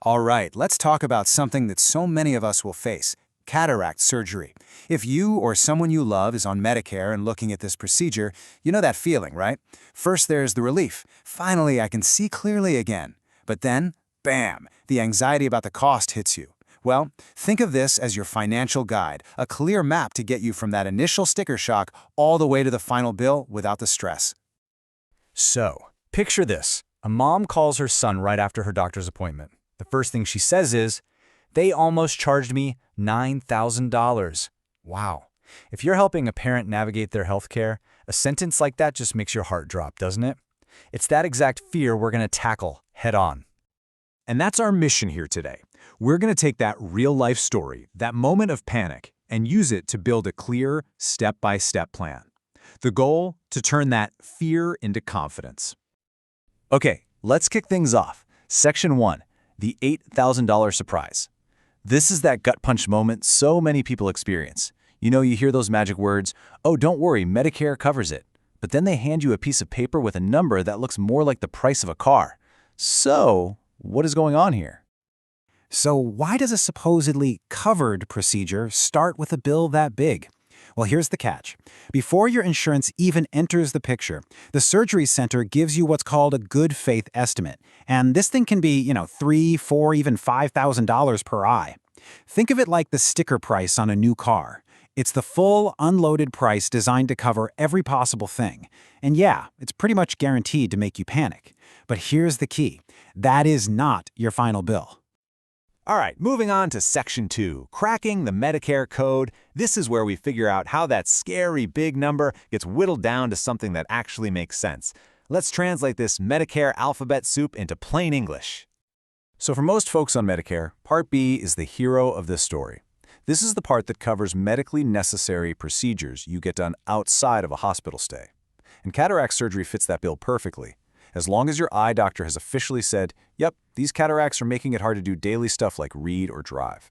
All right, let's talk about something that so many of us will face: cataract surgery. If you or someone you love is on Medicare and looking at this procedure, you know that feeling, right? First, there's the relief. Finally, I can see clearly again. But then, bam, the anxiety about the cost hits you. Well, think of this as your financial guide, a clear map to get you from that initial sticker shock all the way to the final bill without the stress. So, picture this. A mom calls her son right after her doctor's appointment. The first thing she says is, "They almost charged me $9,000. Wow. If you're helping a parent navigate their health care, a sentence like that just makes your heart drop, doesn't it? It's that exact fear we're going to tackle head on. And that's our mission here today. We're going to take that real-life story, that moment of panic, and use it to build a clear, step-by-step plan. The goal? To turn that fear into confidence. Okay, let's kick things off. Section 1, the $8,000 surprise. This is that gut punch moment so many people experience. You know, you hear those magic words, "Oh, don't worry, Medicare covers it." But then they hand you a piece of paper with a number that looks more like the price of a car. So, what is going on here? So why does a supposedly covered procedure start with a bill that big? Well, here's the catch. Before your insurance even enters the picture, the surgery center gives you what's called a good faith estimate. And this thing can be, $3, $4, even $5,000 per eye. Think of it like the sticker price on a new car. It's the full, unloaded price designed to cover every possible thing. And yeah, it's pretty much guaranteed to make you panic. But here's the key. That is not your final bill. All right, moving on to Section 2, cracking the Medicare code. This is where we figure out how that scary big number gets whittled down to something that actually makes sense. Let's translate this Medicare alphabet soup into plain English. So for most folks on Medicare, Part B is the hero of this story. This is the part that covers medically necessary procedures you get done outside of a hospital stay. And cataract surgery fits that bill perfectly. As long as your eye doctor has officially said, "Yep, these cataracts are making it hard to do daily stuff like read or drive."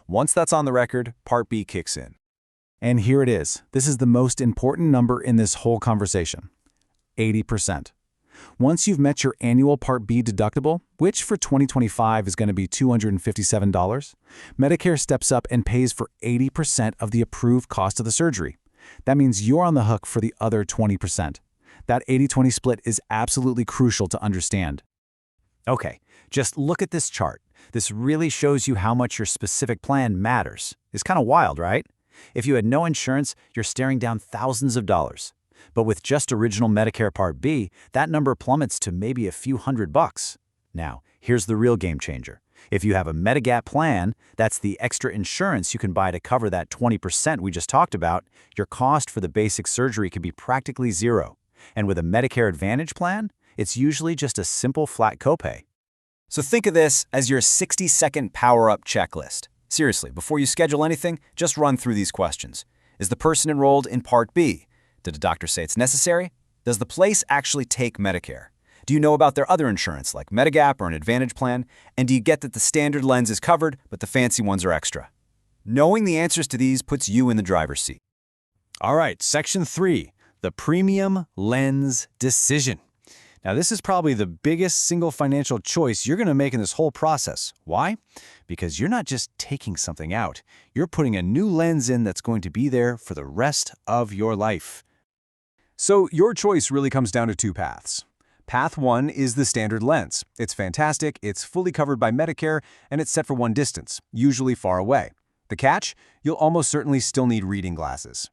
Once that's on the record, Part B kicks in. And here it is. This is the most important number in this whole conversation: 80%. Once you've met your annual Part B deductible, which for 2025 is going to be $257, Medicare steps up and pays for 80% of the approved cost of the surgery. That means you're on the hook for the other 20%. That 80-20 split is absolutely crucial to understand. Okay, just look at this chart. This really shows you how much your specific plan matters. It's kind of wild, right? If you had no insurance, you're staring down thousands of dollars. But with just original Medicare Part B, that number plummets to maybe a few $100. Now, here's the real game changer. If you have a Medigap plan, that's the extra insurance you can buy to cover that 20% we just talked about, your cost for the basic surgery can be practically zero. And with a Medicare Advantage plan, it's usually just a simple flat copay. So think of this as your 60-second power-up checklist. Seriously, before you schedule anything, just run through these questions. Is the person enrolled in Part B? Did a doctor say it's necessary? Does the place actually take Medicare? Do you know about their other insurance, like Medigap or an Advantage plan? And do you get that the standard lens is covered, but the fancy ones are extra? Knowing the answers to these puts you in the driver's seat. All right, Section 3. The premium lens decision. Now, this is probably the biggest single financial choice you're going to make in this whole process. Why? Because you're not just taking something out. You're putting a new lens in that's going to be there for the rest of your life. So your choice really comes down to two paths. Path 1 is the standard lens. It's fantastic, it's fully covered by Medicare, and it's set for one distance, usually far away. The catch? You'll almost certainly still need reading glasses.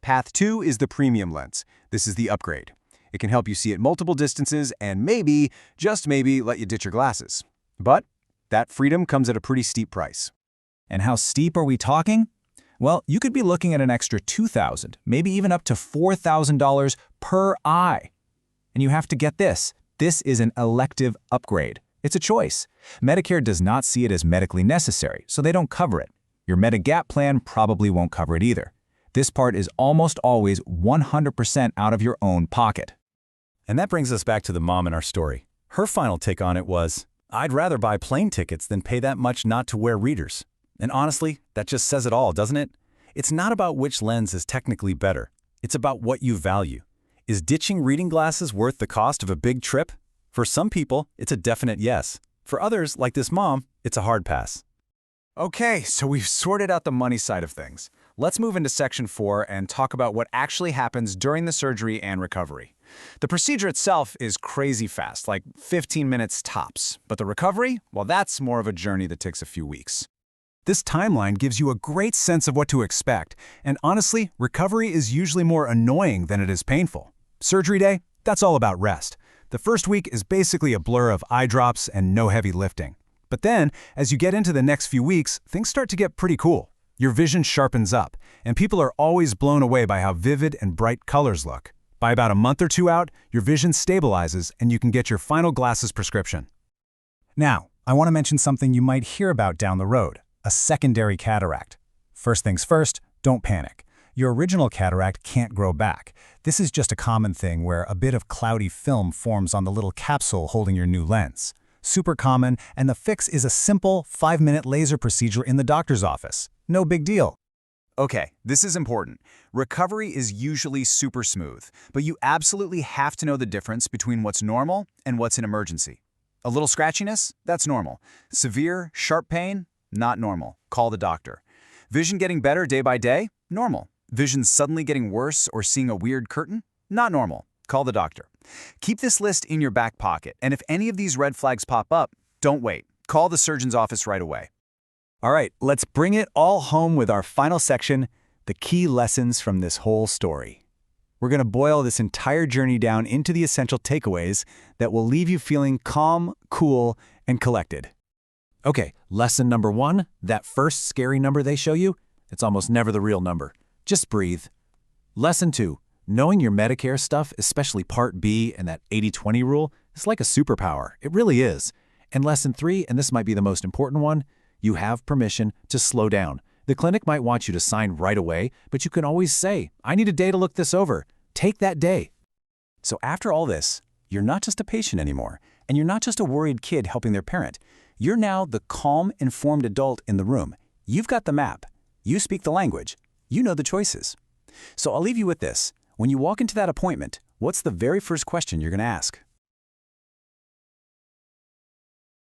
Path 2 is the premium lens. This is the upgrade. It can help you see at multiple distances and maybe, just maybe, let you ditch your glasses. But that freedom comes at a pretty steep price. And how steep are we talking? Well, you could be looking at an extra $2,000, maybe even up to $4,000 per eye. And you have to get this. This is an elective upgrade. It's a choice. Medicare does not see it as medically necessary, so they don't cover it. Your Medigap plan probably won't cover it either. This part is almost always 100% out of your own pocket. And that brings us back to the mom in our story. Her final take on it was, "I'd rather buy plane tickets than pay that much not to wear readers." And honestly, that just says it all, doesn't it? It's not about which lens is technically better. It's about what you value. Is ditching reading glasses worth the cost of a big trip? For some people, it's a definite yes. For others, like this mom, It's a hard pass. Okay, so we've sorted out the money side of things. Let's move into Section 4 and talk about what actually happens during the surgery and recovery. The procedure itself is crazy fast, like 15 minutes tops. But the recovery, well, that's more of a journey that takes a few weeks. This timeline gives you a great sense of what to expect, and honestly, recovery is usually more annoying than it is painful. Surgery day, that's all about rest. The first week is basically a blur of eye drops and no heavy lifting. But then, as you get into the next few weeks, things start to get pretty cool. Your vision sharpens up, and people are always blown away by how vivid and bright colors look. By about a month or two out, your vision stabilizes and you can get your final glasses prescription. Now, I want to mention something you might hear about down the road, a secondary cataract. First things first, don't panic. Your original cataract can't grow back. This is just a common thing where a bit of cloudy film forms on the little capsule holding your new lens. Super common, and the fix is a simple 5-minute laser procedure in the doctor's office. No big deal. Okay, this is important. Recovery is usually super smooth, but you absolutely have to know the difference between what's normal and what's an emergency. A little scratchiness? That's normal. Severe, sharp pain? Not normal. Call the doctor. Vision getting better day by day? Normal. Vision suddenly getting worse or seeing a weird curtain? Not normal. Call the doctor. Keep this list in your back pocket, and if any of these red flags pop up, don't wait. Call the surgeon's office right away. All right, let's bring it all home with our final section, the key lessons from this whole story. We're going to boil this entire journey down into the essential takeaways that will leave you feeling calm, cool, and collected. Okay, lesson number 1, that first scary number they show you, it's almost never the real number. Just breathe. Lesson 2, knowing your Medicare stuff, especially Part B and that 80-20 rule, is like a superpower. It really is. And lesson 3, and this might be the most important one, you have permission to slow down. The clinic might want you to sign right away, but you can always say, I need a day to look this over. Take that day. So after all this, you're not just a patient anymore, and you're not just a worried kid helping their parent. You're now the calm, informed adult in the room. You've got the map. You speak the language. You know the choices. So I'll leave you with this. When you walk into that appointment, what's the very first question you're going to ask?